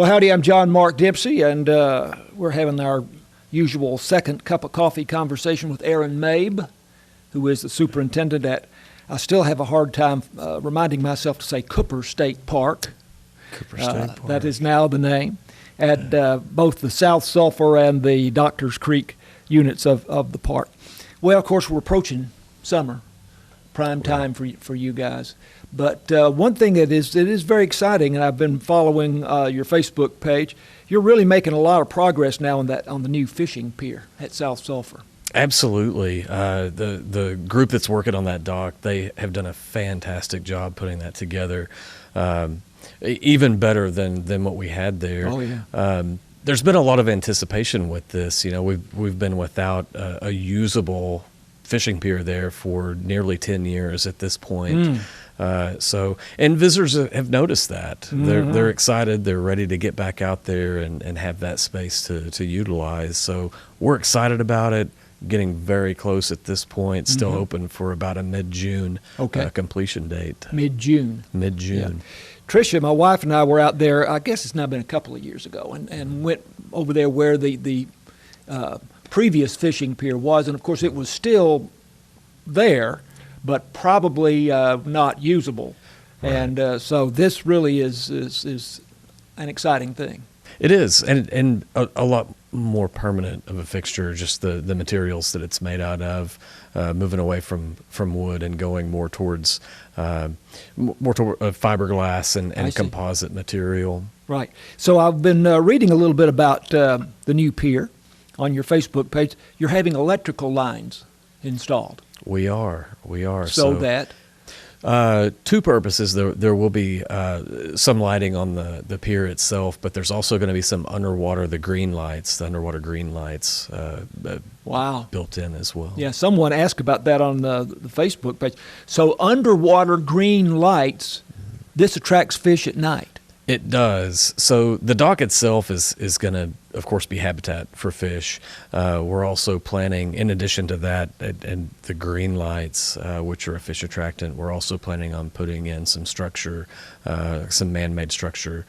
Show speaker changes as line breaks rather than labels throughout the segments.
Well, howdy, I'm Mark Dempsey, and we're having our usual second cup of coffee conversation with Aron Maib, who is the superintendent at, I still have a hard time reminding myself to say Cooper State Park.
Cooper State Park.
That is now the name, at both the South Sulphur and the Doctors Creek units of the park. Well, of course, we're approaching summer, prime time for you guys. But one thing it is very exciting, and I've been following your Facebook page. You're really making a lot of progress now on the new fishing pier at South Sulphur.
Absolutely. The group that's working on that dock, they have done a fantastic job putting that together, even better than what we had there.
Oh, yeah.
There's been a lot of anticipation with this. You know, we've been without a usable fishing pier there for nearly 10 years at this point. And visitors have noticed that. They're excited. They're ready to get back out there and have that space to utilize. So we're excited about it. Getting very close at this point. Still open for about a mid-June completion date.
Mid-June.
Mid-June.
Yeah. Tricia, my wife, and I were out there, I guess it's now been a couple of years ago, and went over there where the previous fishing pier was. And, of course, it was still there, but probably not usable. Right. And so this really is an exciting thing.
It is, and a lot more permanent of a fixture, just the materials that it's made out of, moving away from wood and going more towards fiberglass and composite material. Right.
So I've been reading a little bit about the new pier on your Facebook page. You're having electrical lines installed.
We are.
So that?
Two purposes. There will be some lighting on the pier itself, but there's also going to be some underwater green lights built in as well.
Yeah, someone asked about that on the Facebook page. So underwater green lights, this attracts fish at night.
It does. So the dock itself is going to, of course, be habitat for fish. We're also planning, in addition to that, and the green lights, which are a fish attractant, we're also planning on putting in some structure, some man-made structure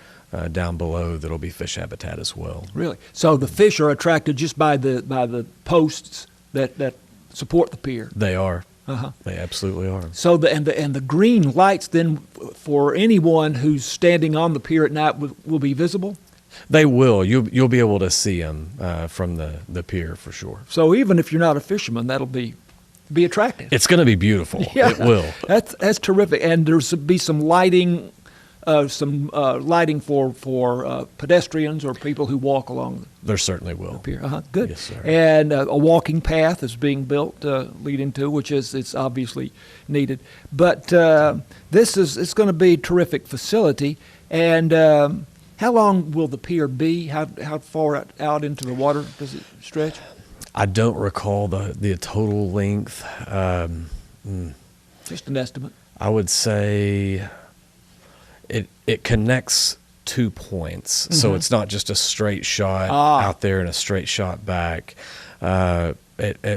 down below that'll be fish habitat as well.
Really? So the fish are attracted just by the posts that support the pier?
They are. They absolutely are.
So the green lights then, for anyone who's standing on the pier at night, will be visible?
They will. You'll be able to see them from the pier for sure.
So even if you're not a fisherman, that'll be attractive.
It's going to be beautiful.
Yeah.
It will.
That's terrific. And there's be some lighting. Lighting for pedestrians or people who walk along.
There certainly will.
The pier. Good.
Yes, sir.
And a walking path is being built leading to, which it's obviously needed. But it's going to be a terrific facility. And how long will the pier be? How far out into the water does it stretch?
I don't recall the total length.
Just an estimate.
I would say. It connects 2 points, so it's not just a straight shot out there and a straight shot back. At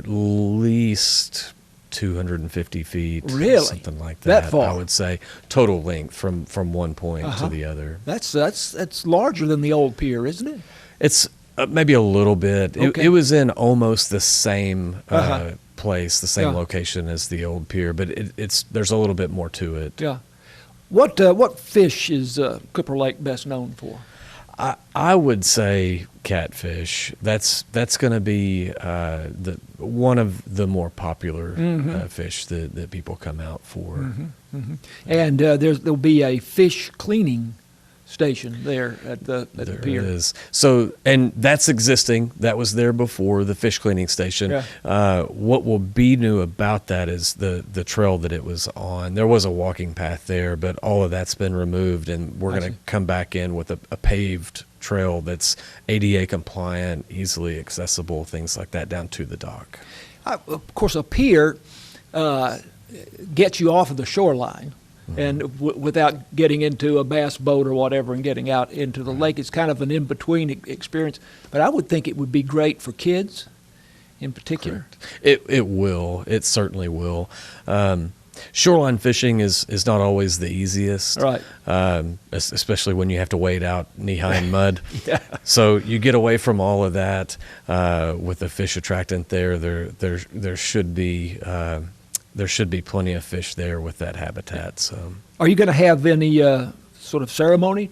least 250 feet,
really,
something like that.
That far,
I would say total length from one point to the other.
That's larger than the old pier, isn't it?
It's maybe a little bit.
Okay.
It was in almost the same place, the same location as the old pier, but there's a little bit more to it.
Yeah. What fish is Cooper Lake best known for?
I would say catfish. That's going to be one of the more popular fish that people come out for.
And there'll be a fish cleaning station there at the pier.
There is. So, and that's existing. That was there before, the fish cleaning station. Yeah. What will be new about that is the trail that it was on. There was a walking path there, but all of that's been removed, and we're going to come back in with a paved trail that's ADA compliant, easily accessible, things like that, down to the dock.
Of course, a pier gets you off of the shoreline. And without getting into a bass boat or whatever and getting out into the lake. It's kind of an in-between experience. But I would think it would be great for kids in particular.
Correct. It will. It certainly will. Shoreline fishing is not always the easiest,
Right.
Especially when you have to wade out knee-high in mud.
Yeah.
So you get away from all of that with the fish attractant there. There should be plenty of fish there with that habitat. So
Are you going to have any sort of ceremony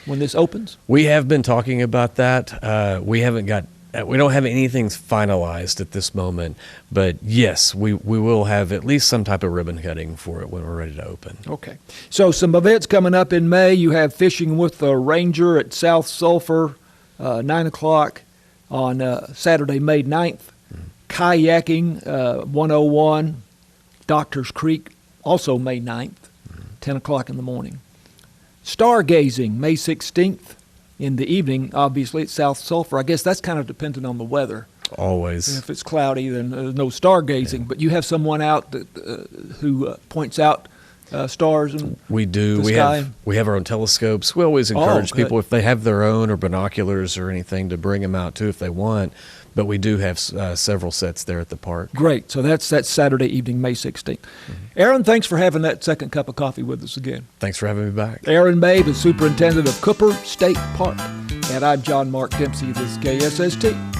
when this opens?
we have been talking about that. We don't have anything finalized at this moment, but yes, we will have at least some type of ribbon cutting for it when we're ready to open.
Okay. So some events coming up in May. You have Fishing with the Ranger at South Sulphur, 9 o'clock on Saturday, May 9th. Kayaking, 101, Doctors Creek, also May 9th, 10 o'clock in the morning. Stargazing, May 16th. In the evening, obviously, at South Sulphur. I guess that's kind of dependent on the weather.
Always.
If it's cloudy, then there's no stargazing. Yeah. But you have someone out who points out stars and
we do.
The sky.
We have our own telescopes. We always encourage people, if they have their own or binoculars or anything, to bring them out too if they want. But we do have several sets there at the park.
Great. So that's Saturday evening, May 16th. Aron, thanks for having that second cup of coffee with us again.
Thanks for having me back.
Aron Maib is Superintendent of Cooper State Park. And I'm John Mark Dempsey. This is KSST.